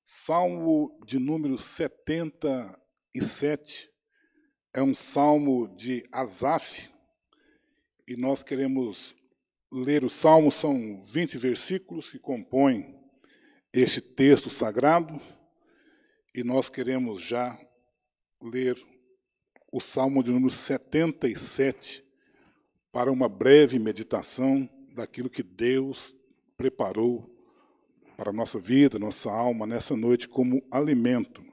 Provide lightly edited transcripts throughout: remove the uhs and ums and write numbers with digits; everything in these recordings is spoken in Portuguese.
Salmo de número 77 é um salmo de Asaf, e nós queremos ler o salmo. São 20 versículos que compõem este texto sagrado, e nós queremos já ler o salmo de número 77 para uma breve meditação daquilo que Deus preparou para a nossa vida, nossa alma, nessa noite, como alimento.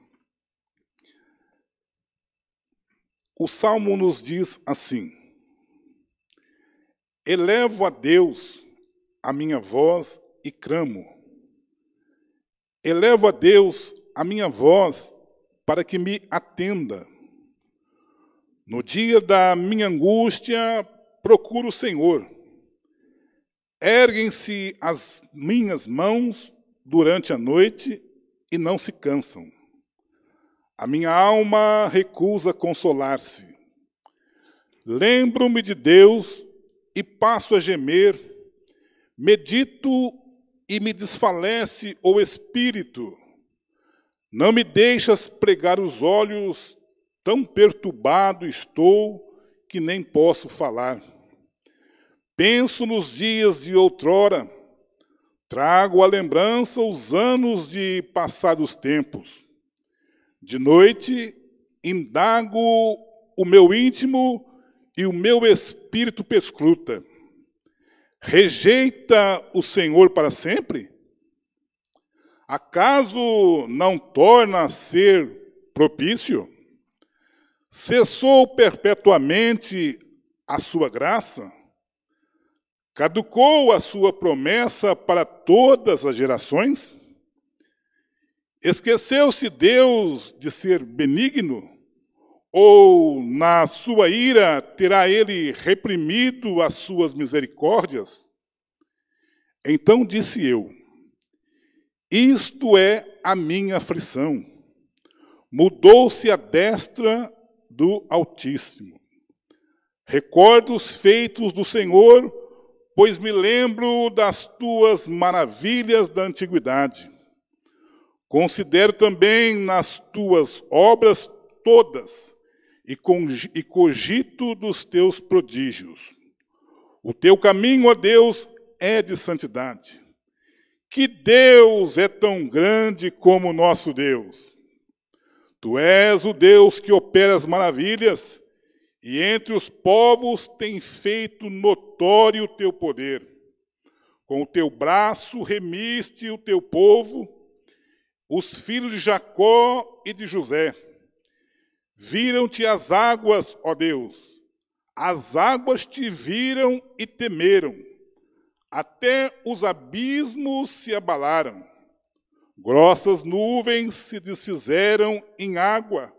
O Salmo nos diz assim: elevo a Deus a minha voz e clamo. Elevo a Deus a minha voz para que me atenda. No dia da minha angústia, procuro o Senhor. Erguem-se as minhas mãos durante a noite e não se cansam. A minha alma recusa consolar-se. Lembro-me de Deus e passo a gemer. Medito e me desfalece o espírito. Não me deixas pregar os olhos, tão perturbado estou que nem posso falar. Penso nos dias de outrora, trago à lembrança os anos de passados tempos. De noite, indago o meu íntimo e o meu espírito perscruta. Rejeita o Senhor para sempre? Acaso não torna a ser propício? Cessou perpetuamente a sua graça? Caducou a sua promessa para todas as gerações? Esqueceu-se Deus de ser benigno? Ou, na sua ira, terá ele reprimido as suas misericórdias? Então disse eu: isto é a minha aflição. Mudou-se a destra do Altíssimo. Recordo os feitos do Senhor, pois me lembro das tuas maravilhas da antiguidade. Considero também nas tuas obras todas e cogito dos teus prodígios. O teu caminho, ó Deus, é de santidade. Que Deus é tão grande como o nosso Deus? Tu és o Deus que opera as maravilhas, e entre os povos tem feito notório o teu poder. Com o teu braço remiste o teu povo, os filhos de Jacó e de José. Viram-te as águas, ó Deus, as águas te viram e temeram, até os abismos se abalaram. Grossas nuvens se desfizeram em água,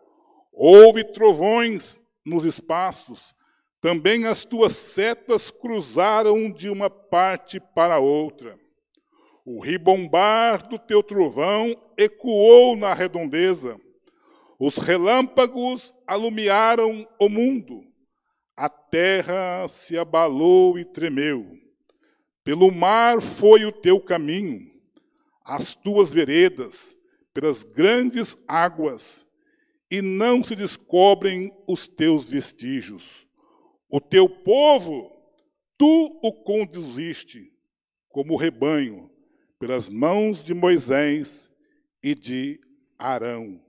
houve trovões nos espaços, também as tuas setas cruzaram de uma parte para outra. O ribombar do teu trovão ecoou na redondeza, os relâmpagos alumiaram o mundo, a terra se abalou e tremeu. Pelo mar foi o teu caminho, as tuas veredas, pelas grandes águas, e não se descobrem os teus vestígios. O teu povo, tu o conduziste, como rebanho, pelas mãos de Moisés e de Arão.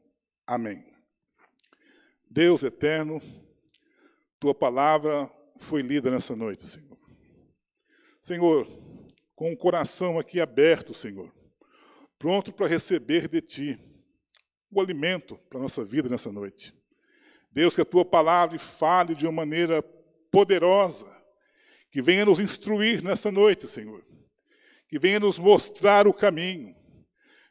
Amém. Deus eterno, tua palavra foi lida nessa noite, Senhor. Senhor, com o coração aqui aberto, Senhor, pronto para receber de ti o alimento para a nossa vida nessa noite. Deus, que a tua palavra fale de uma maneira poderosa, que venha nos instruir nessa noite, Senhor, que venha nos mostrar o caminho.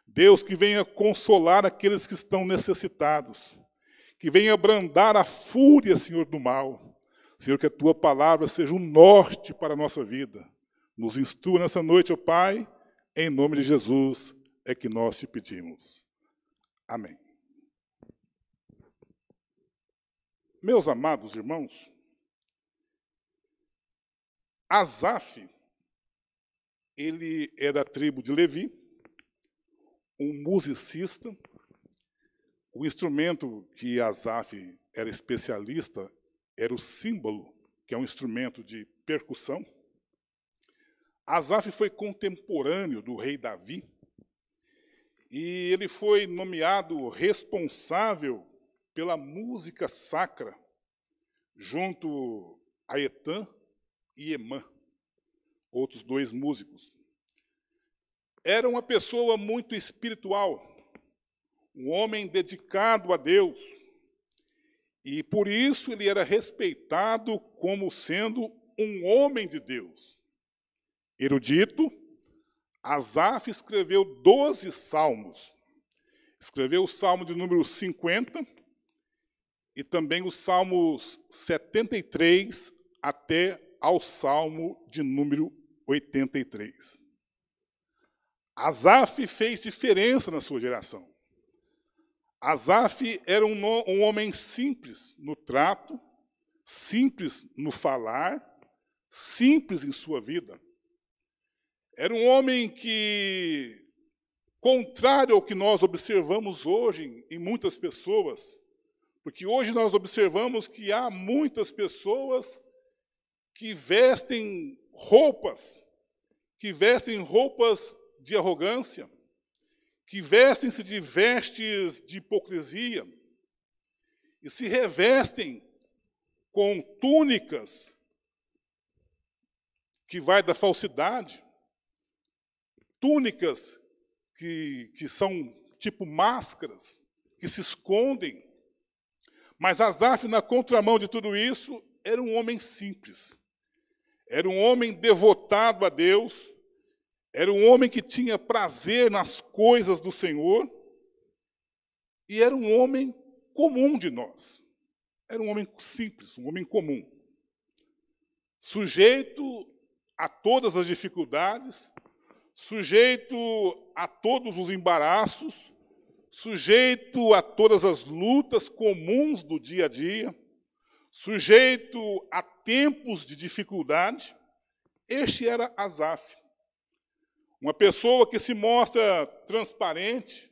Deus, que venha consolar aqueles que estão necessitados, que venha abrandar a fúria, Senhor, do mal. Senhor, que a tua palavra seja um norte para a nossa vida. Nos instrua nessa noite, ó Pai, em nome de Jesus é que nós te pedimos. Amém. Meus amados irmãos, Asaf, ele é da tribo de Levi, um musicista. O instrumento que Asaf era especialista era o símbolo, que é um instrumento de percussão. Asaf foi contemporâneo do rei Davi, e ele foi nomeado responsável pela música sacra, junto a Etã e Emã, outros dois músicos. Era uma pessoa muito espiritual, um homem dedicado a Deus, e por isso ele era respeitado como sendo um homem de Deus. Erudito, Asaf escreveu 12 salmos. Escreveu o salmo de número 50 e também os salmos 73 até ao salmo de número 83. Asaf fez diferença na sua geração. Asaf era um homem simples no trato, simples no falar, simples em sua vida. Era um homem que, contrário ao que nós observamos hoje em muitas pessoas, porque hoje nós observamos que há muitas pessoas que vestem roupas de arrogância, que vestem-se de vestes de hipocrisia e se revestem com túnicas que vai da falsidade, túnicas que são tipo máscaras, que se escondem. Mas Asaf, na contramão de tudo isso, era um homem simples. Era um homem devotado a Deus. Era um homem que tinha prazer nas coisas do Senhor. E era um homem comum de nós. Era um homem simples, um homem comum. Sujeito a todas as dificuldades, sujeito a todos os embaraços, sujeito a todas as lutas comuns do dia a dia, sujeito a tempos de dificuldade. Este era Asaf. Uma pessoa que se mostra transparente,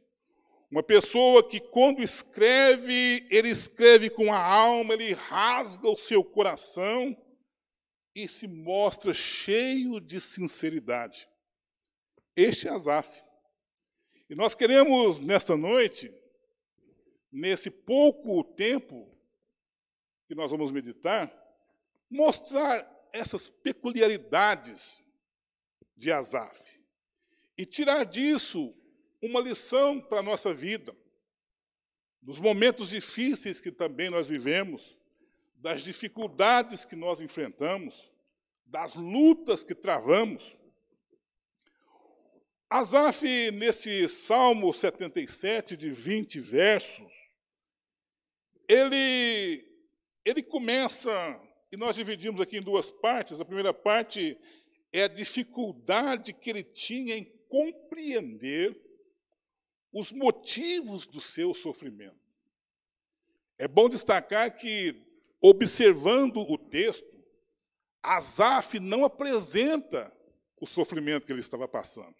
uma pessoa que, quando escreve, ele escreve com a alma, ele rasga o seu coração e se mostra cheio de sinceridade. Este é Asaf. E nós queremos, nesta noite, nesse pouco tempo que nós vamos meditar, mostrar essas peculiaridades de Asaf e tirar disso uma lição para a nossa vida, dos momentos difíceis que também nós vivemos, das dificuldades que nós enfrentamos, das lutas que travamos. Asaf, nesse Salmo 77, de 20 versos, ele começa, e nós dividimos aqui em duas partes. A primeira parte é a dificuldade que ele tinha em compreender os motivos do seu sofrimento. É bom destacar que, observando o texto, Asaf não apresenta o sofrimento que ele estava passando.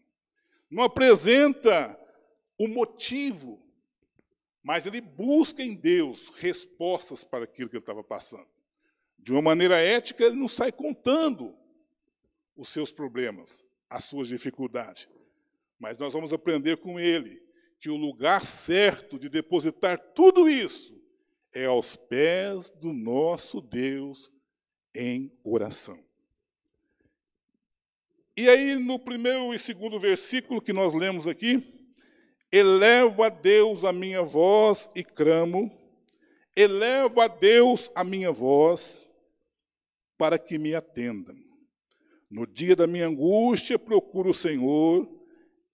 Não apresenta o motivo, mas ele busca em Deus respostas para aquilo que ele estava passando. De uma maneira ética, ele não sai contando os seus problemas, as suas dificuldades. Mas nós vamos aprender com ele que o lugar certo de depositar tudo isso é aos pés do nosso Deus em oração. E aí, no primeiro e segundo versículo que nós lemos aqui, elevo a Deus a minha voz e clamo, elevo a Deus a minha voz para que me atenda. No dia da minha angústia procuro o Senhor,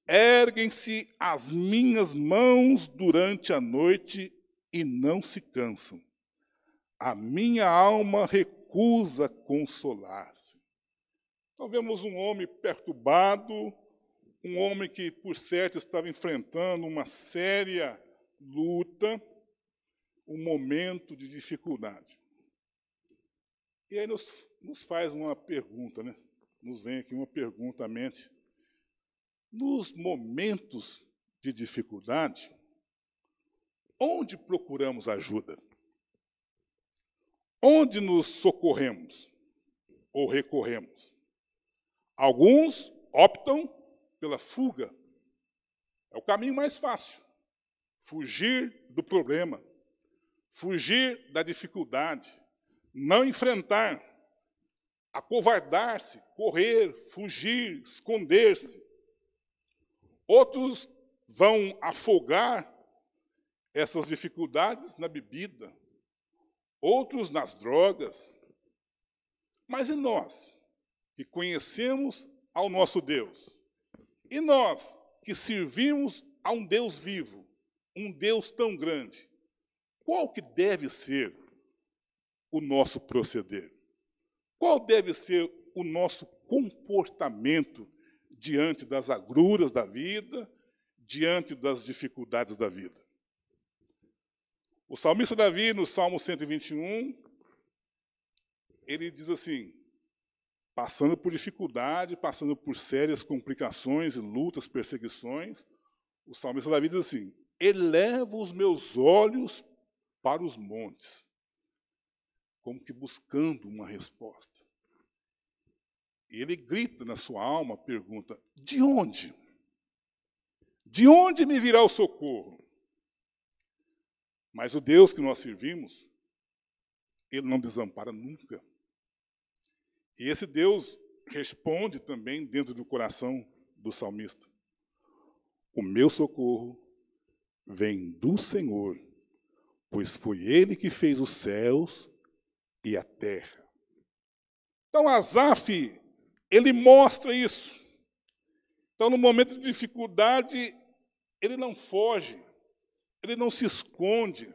erguem-se as minhas mãos durante a noite e não se cansam. A minha alma recusa consolar-se. Então vemos um homem perturbado, um homem que, por certo, estava enfrentando uma séria luta, um momento de dificuldade. E aí nos faz uma pergunta, né? Nos vem aqui uma pergunta à mente. Nos momentos de dificuldade, onde procuramos ajuda? Onde nos socorremos ou recorremos? Alguns optam pela fuga. É o caminho mais fácil. Fugir do problema, fugir da dificuldade, não enfrentar, acovardar-se, correr, fugir, esconder-se. Outros vão afogar essas dificuldades na bebida, outros nas drogas. Mas e nós, que conhecemos ao nosso Deus? E nós, que servimos a um Deus vivo, um Deus tão grande? Qual que deve ser o nosso proceder? Qual deve ser o nosso comportamento diante das agruras da vida, diante das dificuldades da vida? O salmista Davi, no Salmo 121, ele diz assim, passando por dificuldade, passando por sérias complicações, lutas, perseguições, o salmista Davi diz assim, eleva os meus olhos para os montes, como que buscando uma resposta. E ele grita na sua alma, pergunta, de onde? De onde me virá o socorro? Mas o Deus que nós servimos, ele não desampara nunca. E esse Deus responde também dentro do coração do salmista. O meu socorro vem do Senhor, pois foi Ele que fez os céus e a terra. Então, Asaf, ele mostra isso. Então, no momento de dificuldade, ele não foge, ele não se esconde,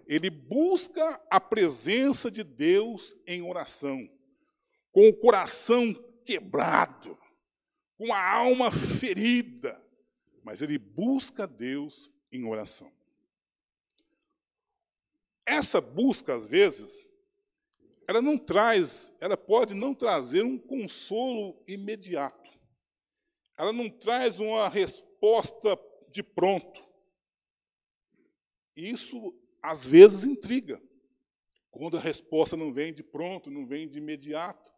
ele busca a presença de Deus em oração, com o coração quebrado, com a alma ferida, mas ele busca Deus em oração. Essa busca, às vezes, ela pode não trazer um consolo imediato. Ela não traz uma resposta de pronto. Isso, às vezes, intriga, quando a resposta não vem de pronto, não vem de imediato.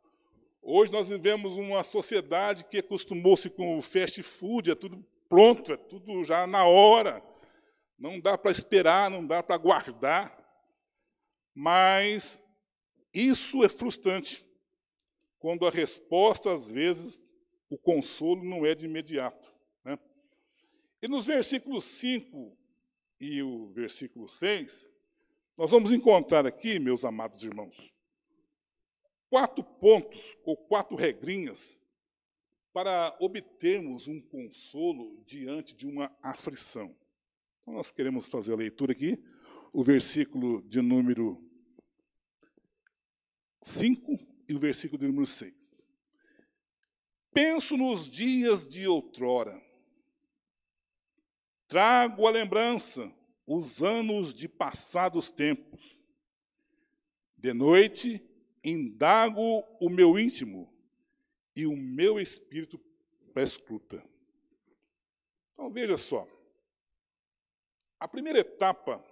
Hoje nós vivemos uma sociedade que acostumou-se com o fast food, é tudo pronto, é tudo já na hora. Não dá para esperar, não dá para aguardar. Mas isso é frustrante, quando a resposta, às vezes, o consolo não é de imediato, né? E nos versículos 5 e o versículo 6, nós vamos encontrar aqui, meus amados irmãos, 4 pontos ou 4 regrinhas para obtermos um consolo diante de uma aflição. Então, nós queremos fazer a leitura aqui, o versículo de número 5 e o versículo de número 6. Penso nos dias de outrora, trago à lembrança os anos de passados tempos. De noite, indago o meu íntimo e o meu espírito prescruta. Então, veja só. A primeira etapa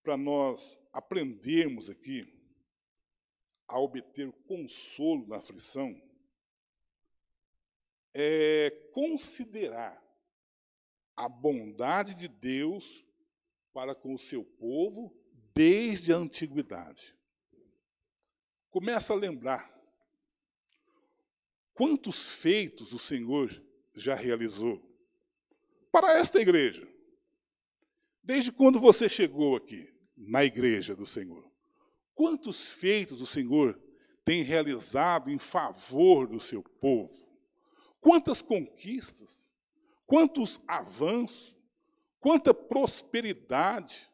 para nós aprendermos aqui a obter consolo na aflição é considerar a bondade de Deus para com o seu povo desde a antiguidade. Começa a lembrar quantos feitos o Senhor já realizou para esta igreja. Desde quando você chegou aqui, na igreja do Senhor? Quantos feitos o Senhor tem realizado em favor do seu povo? Quantas conquistas, quantos avanços, quanta prosperidade,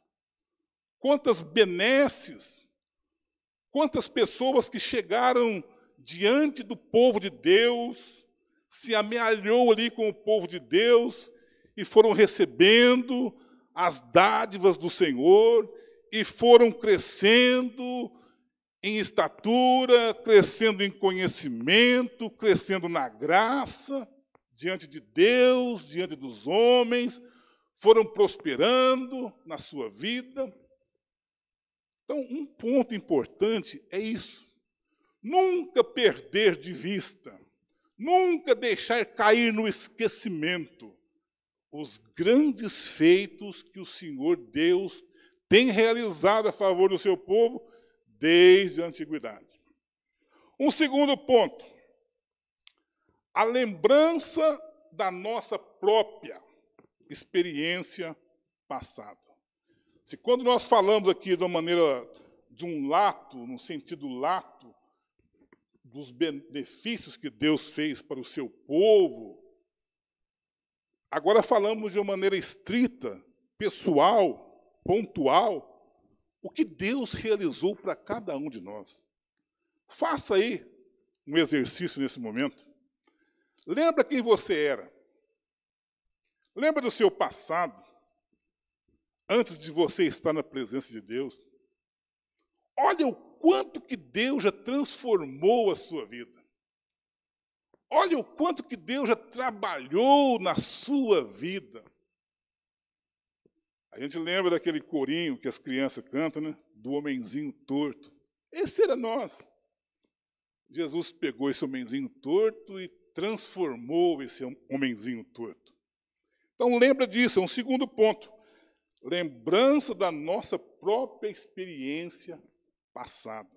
quantas benesses, quantas pessoas que chegaram diante do povo de Deus, se amealhou ali com o povo de Deus e foram recebendo as dádivas do Senhor e foram crescendo em estatura, crescendo em conhecimento, crescendo na graça diante de Deus, diante dos homens, foram prosperando na sua vida. Então, um ponto importante é isso. Nunca perder de vista, nunca deixar cair no esquecimento os grandes feitos que o Senhor Deus tem realizado a favor do seu povo desde a antiguidade. Um segundo ponto, a lembrança da nossa própria experiência passada. Se quando nós falamos aqui de uma maneira, de um lato, no sentido lato, dos benefícios que Deus fez para o seu povo, agora falamos de uma maneira estrita, pessoal, pontual, o que Deus realizou para cada um de nós. Faça aí um exercício nesse momento. Lembra quem você era. Lembra do seu passado, antes de você estar na presença de Deus. Olha o quanto que Deus já transformou a sua vida. Olha o quanto que Deus já trabalhou na sua vida. A gente lembra daquele corinho que as crianças cantam, né? Do homenzinho torto. Esse era nós. Jesus pegou esse homenzinho torto e transformou esse homenzinho torto. Então lembra disso, é um segundo ponto. Lembrança da nossa própria experiência passada.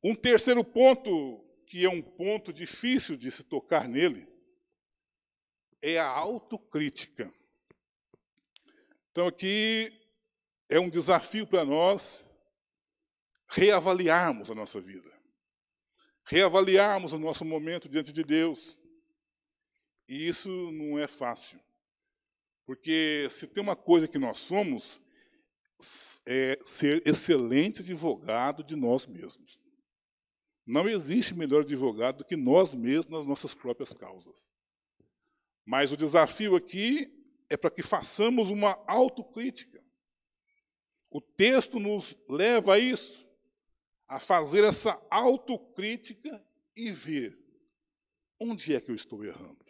Um terceiro ponto, que é um ponto difícil de se tocar nele, é a autocrítica. Então aqui é um desafio para nós reavaliarmos a nossa vida. Reavaliarmos o nosso momento diante de Deus. E isso não é fácil. Porque se tem uma coisa que nós somos, é ser excelente advogado de nós mesmos. Não existe melhor advogado do que nós mesmos nas nossas próprias causas. Mas o desafio aqui é para que façamos uma autocrítica. O texto nos leva a isso, a fazer essa autocrítica e ver onde é que eu estou errando.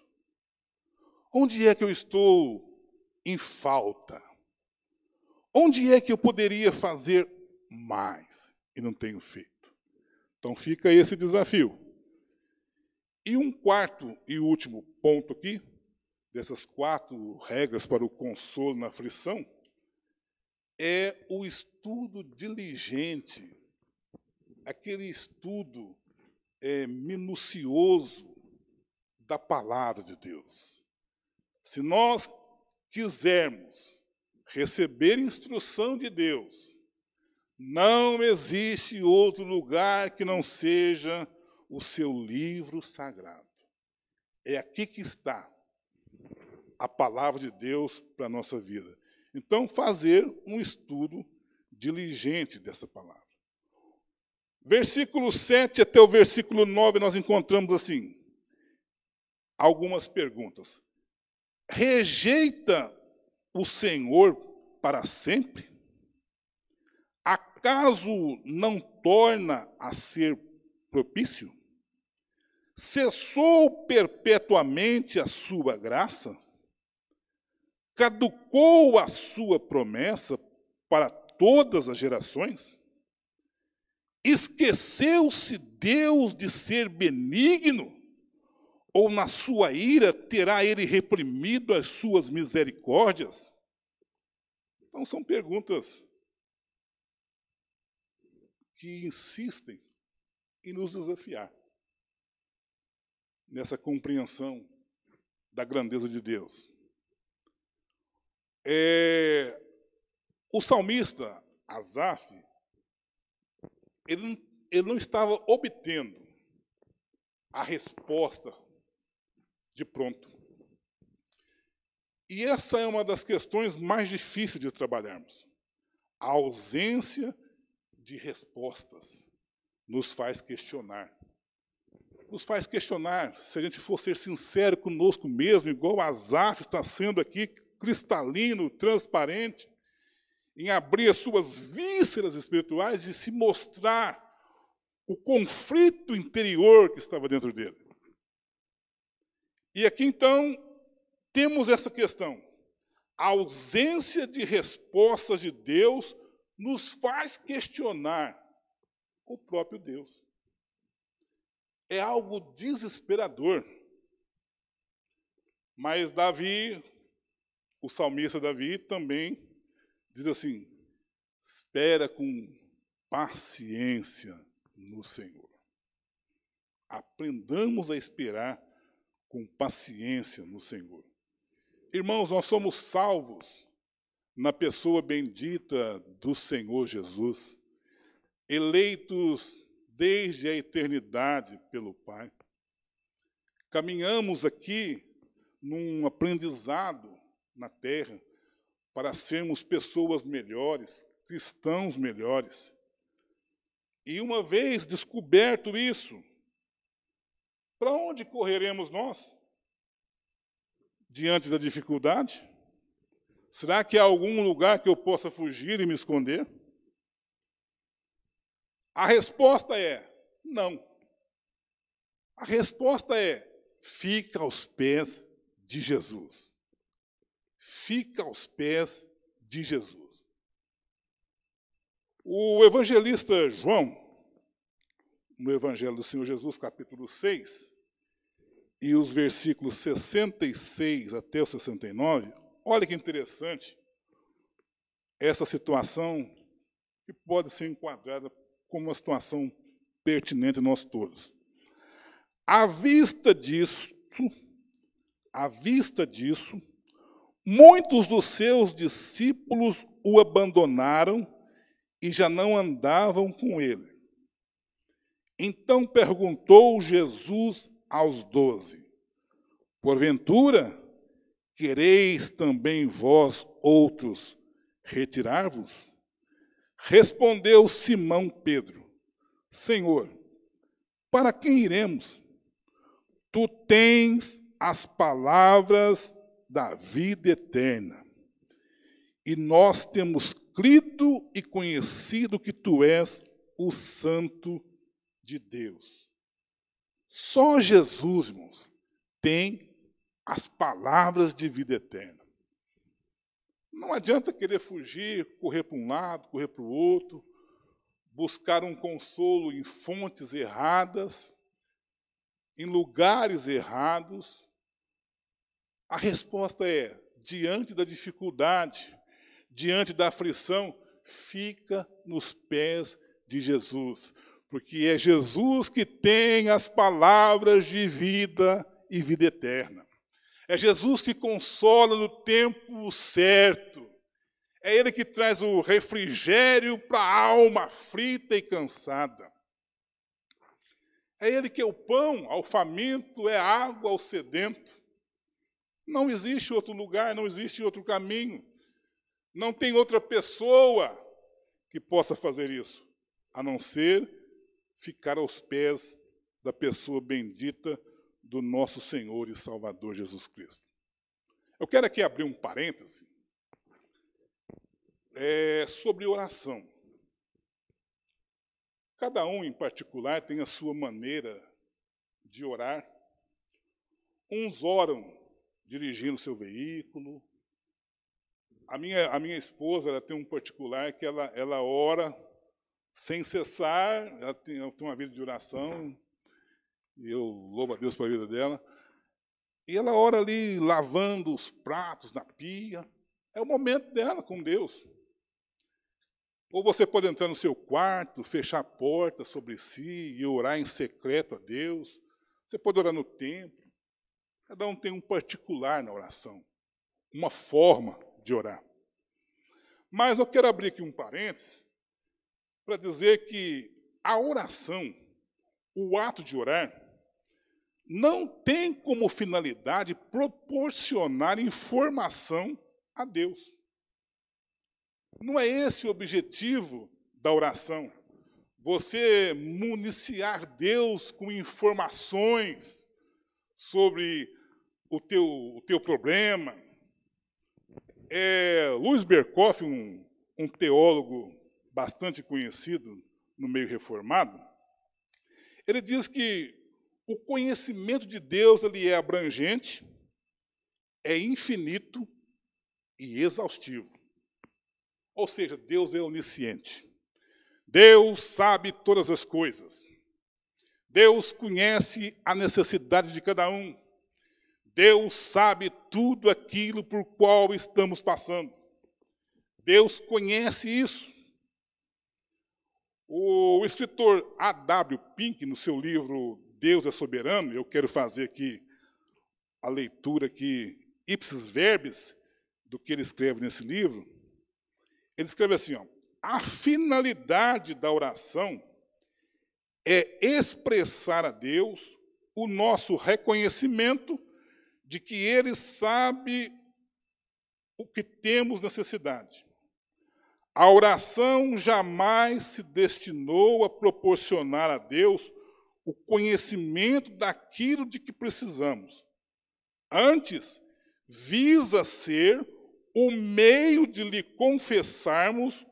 Onde é que eu estou em falta? Onde é que eu poderia fazer mais e não tenho feito? Então fica esse desafio. E um quarto e último ponto aqui, dessas 4 regras para o consolo na aflição, é o estudo diligente, aquele estudo minucioso da palavra de Deus. Se nós quisermos receber instrução de Deus, não existe outro lugar que não seja o seu livro sagrado. É aqui que está a palavra de Deus para a nossa vida. Então, fazer um estudo diligente dessa palavra. Versículo 7 até o versículo 9, nós encontramos assim, algumas perguntas. Rejeita o Senhor para sempre? Acaso não torna a ser propício? Cessou perpetuamente a sua graça? Caducou a sua promessa para todas as gerações? Esqueceu-se Deus de ser benigno? Ou na sua ira terá ele reprimido as suas misericórdias? Então são perguntas que insistem em nos desafiar nessa compreensão da grandeza de Deus. O salmista Asaf, ele não estava obtendo a resposta de pronto. E essa é uma das questões mais difíceis de trabalharmos. A ausência de respostas nos faz questionar. Nos faz questionar, se a gente for ser sincero conosco mesmo, igual Asaf está sendo aqui, cristalino, transparente, em abrir as suas vísceras espirituais e se mostrar o conflito interior que estava dentro dele. E aqui, então, temos essa questão. A ausência de respostas de Deus nos faz questionar o próprio Deus. É algo desesperador. Mas Davi, o salmista Davi, também diz assim: espera com paciência no Senhor. Aprendamos a esperar com paciência no Senhor. Irmãos, nós somos salvos na pessoa bendita do Senhor Jesus, eleitos desde a eternidade pelo Pai. Caminhamos aqui num aprendizado na terra para sermos pessoas melhores, cristãos melhores. E uma vez descoberto isso, para onde correremos nós? Diante da dificuldade? Será que há algum lugar que eu possa fugir e me esconder? A resposta é não. A resposta é: fica aos pés de Jesus. Fica aos pés de Jesus. O evangelista João, no Evangelho do Senhor Jesus, capítulo 6, e os versículos 66 até o 69, olha que interessante essa situação que pode ser enquadrada como uma situação pertinente a nós todos. À vista disso, muitos dos seus discípulos o abandonaram e já não andavam com ele. Então perguntou Jesus aos 12, porventura, quereis também vós outros retirar-vos? Respondeu Simão Pedro, Senhor, para quem iremos? Tu tens as palavras da vida eterna, e nós temos crido e conhecido que tu és o Santo de Deus. Só Jesus, irmãos, tem as palavras de vida eterna. Não adianta querer fugir, correr para um lado, correr para o outro, buscar um consolo em fontes erradas, em lugares errados. A resposta é: diante da dificuldade, diante da aflição, fica nos pés de Jesus, porque é Jesus que tem as palavras de vida e vida eterna. É Jesus que consola no tempo certo. É Ele que traz o refrigério para a alma aflita e cansada. É Ele que é o pão ao faminto, é água ao sedento. Não existe outro lugar, não existe outro caminho. Não tem outra pessoa que possa fazer isso, a não ser ficar aos pés da pessoa bendita do nosso Senhor e Salvador Jesus Cristo. Eu quero aqui abrir um parêntese sobre oração. Cada um, em particular, tem a sua maneira de orar. Uns oram dirigindo seu veículo. A minha esposa, ela tem um particular que ela ora sem cessar, ela tem uma vida de oração, e eu louvo a Deus pela vida dela. E ela ora ali, lavando os pratos na pia. É o momento dela com Deus. Ou você pode entrar no seu quarto, fechar a porta sobre si e orar em secreto a Deus. Você pode orar no templo. Cada um tem um particular na oração, uma forma de orar. Mas eu quero abrir aqui um parênteses para dizer que a oração, o ato de orar, não tem como finalidade proporcionar informação a Deus. Não é esse o objetivo da oração. Você municiar Deus com informações sobre o teu problema. Louis Berkhoff, um teólogo bastante conhecido no meio reformado, ele diz que o conhecimento de Deus ele é abrangente, é infinito e exaustivo. Ou seja, Deus é onisciente. Deus sabe todas as coisas. Deus conhece a necessidade de cada um. Deus sabe tudo aquilo por qual estamos passando. Deus conhece isso. O escritor A.W. Pink, no seu livro Deus é Soberano, eu quero fazer aqui a leitura aqui, ipsis verbis, do que ele escreve nesse livro. Ele escreve assim, ó, a finalidade da oração é expressar a Deus o nosso reconhecimento de que Ele sabe o que temos necessidade. A oração jamais se destinou a proporcionar a Deus o conhecimento daquilo de que precisamos. Antes, visa ser o meio de lhe confessarmos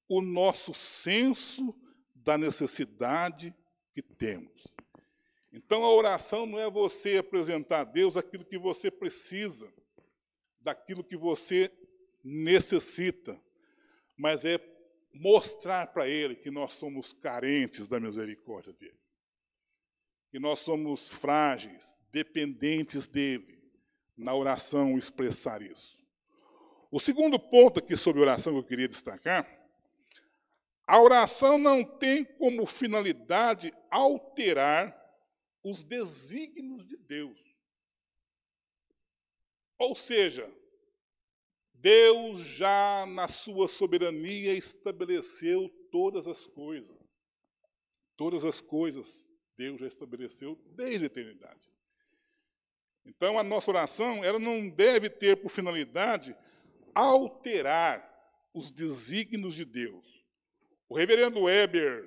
o nosso senso da necessidade que temos. Então, a oração não é você apresentar a Deus aquilo que você precisa, daquilo que você necessita, mas é mostrar para Ele que nós somos carentes da misericórdia dEle, que nós somos frágeis, dependentes dEle, na oração expressar isso. O segundo ponto aqui sobre oração que eu queria destacar, a oração não tem como finalidade alterar os desígnios de Deus. Ou seja, Deus já na sua soberania estabeleceu todas as coisas. Todas as coisas Deus já estabeleceu desde a eternidade. Então a nossa oração ela não deve ter por finalidade alterar os desígnios de Deus. O reverendo Heber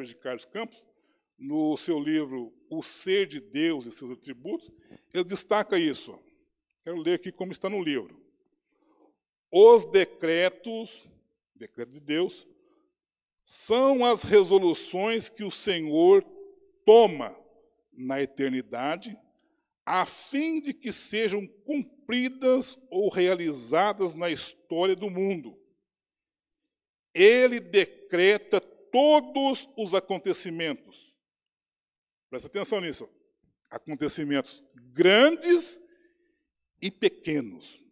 de Carlos Campos, no seu livro O Ser de Deus e Seus Atributos, ele destaca isso. Quero ler aqui como está no livro. Os decretos de Deus, são as resoluções que o Senhor toma na eternidade, a fim de que sejam cumpridas ou realizadas na história do mundo. Ele decreta todos os acontecimentos. Presta atenção nisso. Acontecimentos grandes e pequenos.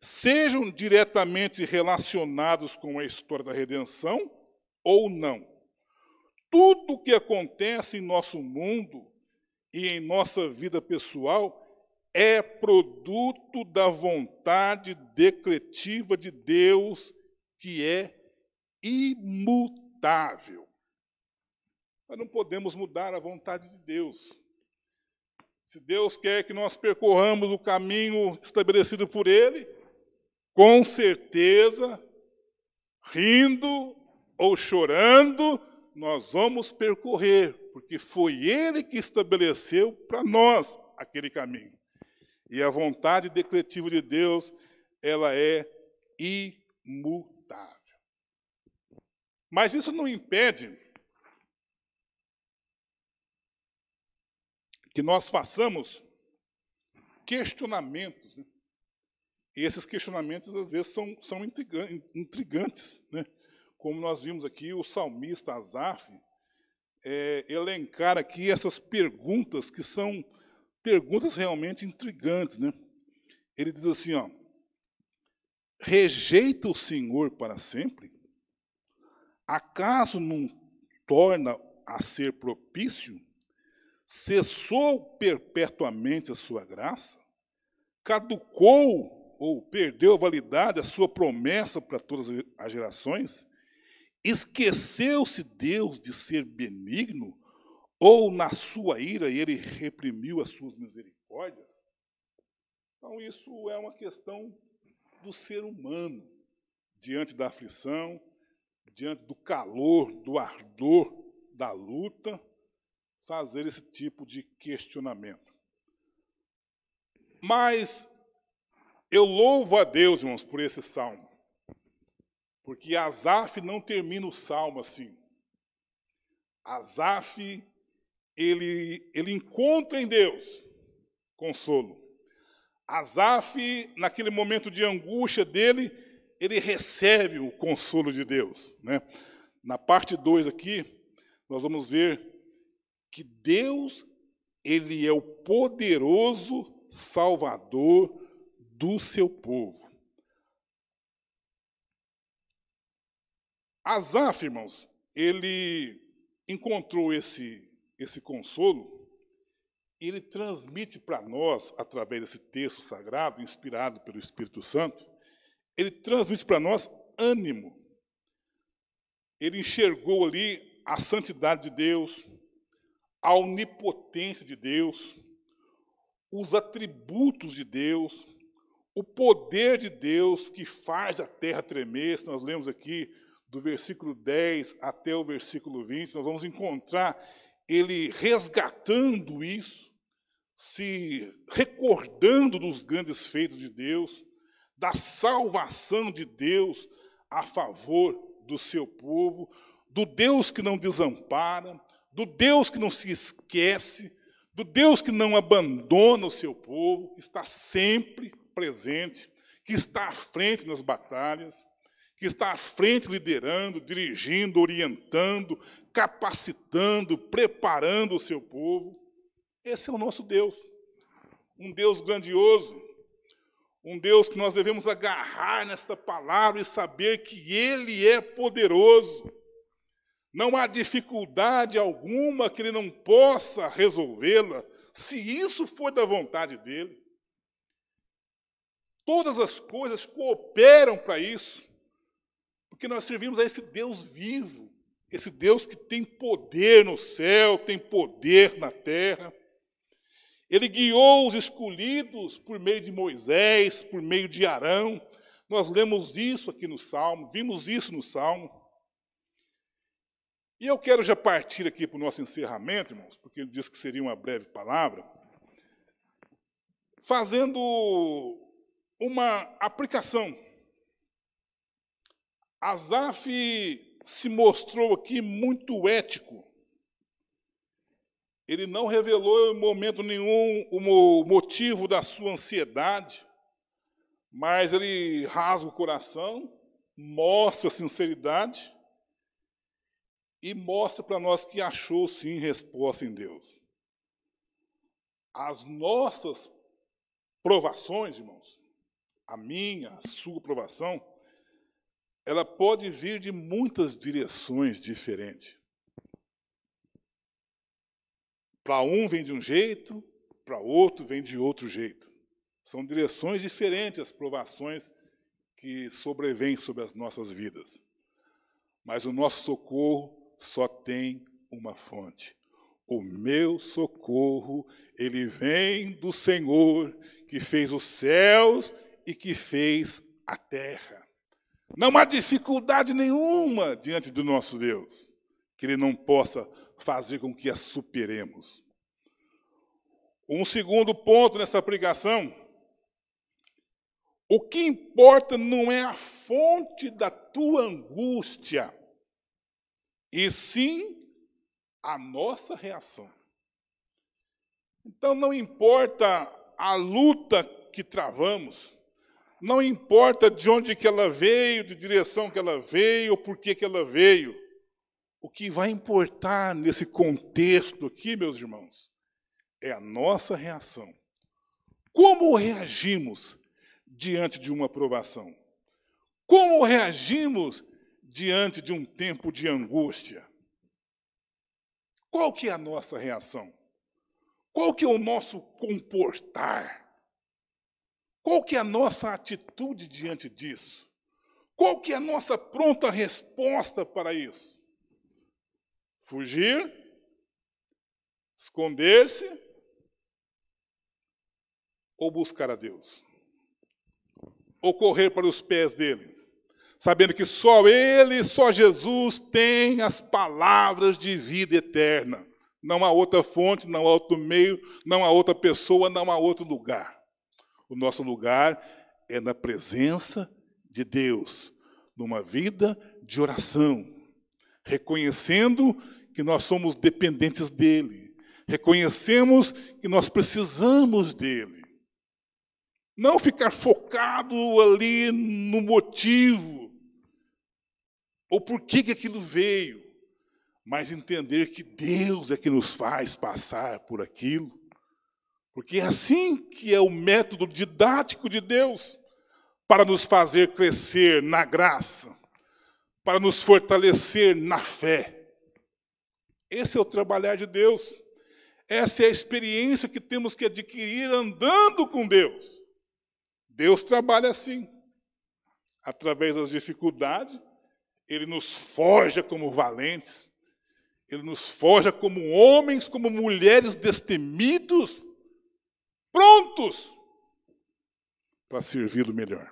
Sejam diretamente relacionados com a história da redenção ou não. Tudo o que acontece em nosso mundo e em nossa vida pessoal é produto da vontade decretiva de Deus, que é imutável. Nós não podemos mudar a vontade de Deus. Se Deus quer que nós percorramos o caminho estabelecido por Ele, com certeza, rindo ou chorando, nós vamos percorrer, porque foi Ele que estabeleceu para nós aquele caminho. E a vontade decretiva de Deus, ela é imutável. Mas isso não impede que nós façamos questionamentos, né? E esses questionamentos, às vezes, são intrigantes, né? Como nós vimos aqui, o salmista Asaf elencar aqui essas perguntas, que são perguntas realmente intrigantes, né? Ele diz assim, ó, rejeita o Senhor para sempre? Acaso não torna a ser propício? Cessou perpetuamente a sua graça? Caducou ou perdeu a validade a sua promessa para todas as gerações? Esqueceu-se Deus de ser benigno? Ou na sua ira ele reprimiu as suas misericórdias? Então isso é uma questão do ser humano, diante da aflição, diante do calor, do ardor da luta, fazer esse tipo de questionamento. Mas eu louvo a Deus, irmãos, por esse salmo, porque Asaf não termina o salmo assim. Asaf, ele encontra em Deus consolo. Asaf, naquele momento de angústia dele, ele recebe o consolo de Deus, né? Na parte 2 aqui, nós vamos ver que Deus, ele é o poderoso Salvador do seu povo. Asaf, irmãos, ele encontrou esse consolo, ele transmite para nós, através desse texto sagrado, inspirado pelo Espírito Santo, ele transmite para nós ânimo. Ele enxergou ali a santidade de Deus, a onipotência de Deus, os atributos de Deus, o poder de Deus que faz a terra tremer. Nós lemos aqui do versículo 10 até o versículo 20, nós vamos encontrar ele resgatando isso, se recordando dos grandes feitos de Deus, da salvação de Deus a favor do seu povo, do Deus que não desampara, do Deus que não se esquece, do Deus que não abandona o seu povo, que está sempre presente, que está à frente nas batalhas, que está à frente liderando, dirigindo, orientando, capacitando, preparando o seu povo. Esse é o nosso Deus, um Deus grandioso, um Deus que nós devemos agarrar nesta palavra e saber que Ele é poderoso. Não há dificuldade alguma que Ele não possa resolvê-la, se isso for da vontade dEle. Todas as coisas cooperam para isso, porque nós servimos a esse Deus vivo, esse Deus que tem poder no céu, tem poder na terra. Ele guiou os escolhidos por meio de Moisés, por meio de Arão. Nós lemos isso aqui no Salmo, vimos isso no Salmo. E eu quero já partir aqui para o nosso encerramento, irmãos, porque ele disse que seria uma breve palavra, fazendo uma aplicação. Asaf se mostrou aqui muito ético. Ele não revelou em momento nenhum o motivo da sua ansiedade, mas ele rasga o coração, mostra a sinceridade e mostra para nós que achou, sim, resposta em Deus. As nossas provações, irmãos, a minha, a sua provação, ela pode vir de muitas direções diferentes. Para um vem de um jeito, para outro vem de outro jeito. São direções diferentes as provações que sobrevêm sobre as nossas vidas. Mas o nosso socorro só tem uma fonte. O meu socorro, ele vem do Senhor, que fez os céus e que fez a terra. Não há dificuldade nenhuma diante do nosso Deus, que Ele não possa fazer com que a superemos. Um segundo ponto nessa aplicação: o que importa não é a fonte da tua angústia, e sim a nossa reação. Então não importa a luta que travamos, não importa de onde que ela veio, de direção que ela veio, ou por que ela veio. O que vai importar nesse contexto aqui, meus irmãos, é a nossa reação. Como reagimos diante de uma provação? Como reagimos diante de um tempo de angústia? Qual que é a nossa reação? Qual que é o nosso comportar? Qual que é a nossa atitude diante disso? Qual que é a nossa pronta resposta para isso? Fugir? Esconder-se? Ou buscar a Deus? Ou correr para os pés dele? Sabendo que só Ele, só Jesus tem as palavras de vida eterna. Não há outra fonte, não há outro meio, não há outra pessoa, não há outro lugar. O nosso lugar é na presença de Deus, numa vida de oração, reconhecendo que nós somos dependentes dEle, Reconhecemos que nós precisamos dele. Não ficar focado ali no motivo, ou por que aquilo veio, mas entender que Deus é que nos faz passar por aquilo. Porque é assim que é o método didático de Deus, para nos fazer crescer na graça, para nos fortalecer na fé. Esse é o trabalhar de Deus. Essa é a experiência que temos que adquirir andando com Deus. Deus trabalha assim. Através das dificuldades, Ele nos forja como valentes, Ele nos forja como homens, como mulheres destemidos, prontos para servi-lo melhor.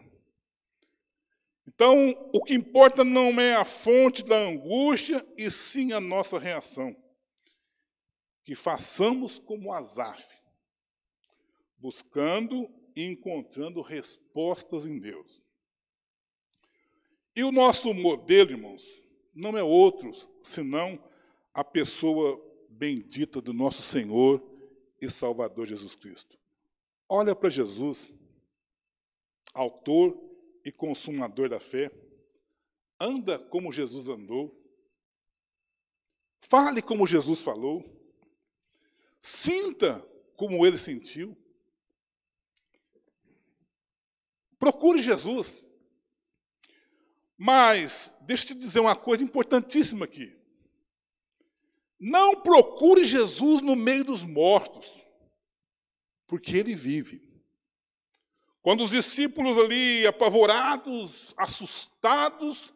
Então, o que importa não é a fonte da angústia, e sim a nossa reação. Que façamos como Asaf, buscando e encontrando respostas em Deus. E o nosso modelo, irmãos, não é outro, senão a pessoa bendita do nosso Senhor e Salvador Jesus Cristo. Olha para Jesus, autor e consumador da fé. Anda como Jesus andou. Fale como Jesus falou. Sinta como ele sentiu. Procure Jesus. Mas, deixa eu te dizer uma coisa importantíssima aqui. Não procure Jesus no meio dos mortos, porque ele vive. Quando os discípulos ali, apavorados, assustados,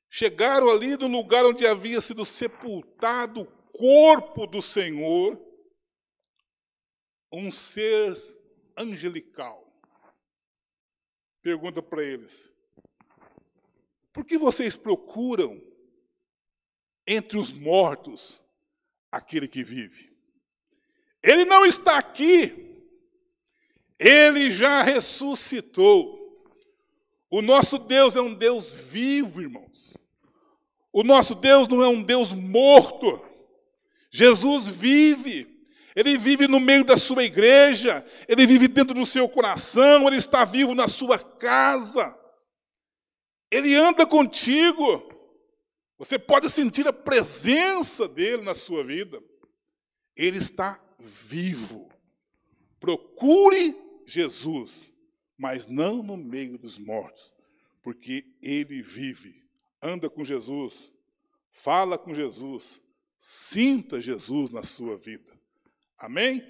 chegaram ali no lugar onde havia sido sepultado o corpo do Senhor, um ser angelical pergunta para eles: por que vocês procuram entre os mortos aquele que vive? Ele não está aqui. Ele já ressuscitou. O nosso Deus é um Deus vivo, irmãos. O nosso Deus não é um Deus morto. Jesus vive. Ele vive no meio da sua igreja. Ele vive dentro do seu coração. Ele está vivo na sua casa. Ele anda contigo. Você pode sentir a presença dele na sua vida. Ele está vivo. Procure Jesus, mas não no meio dos mortos, porque ele vive. Anda com Jesus, fala com Jesus, sinta Jesus na sua vida. Amém?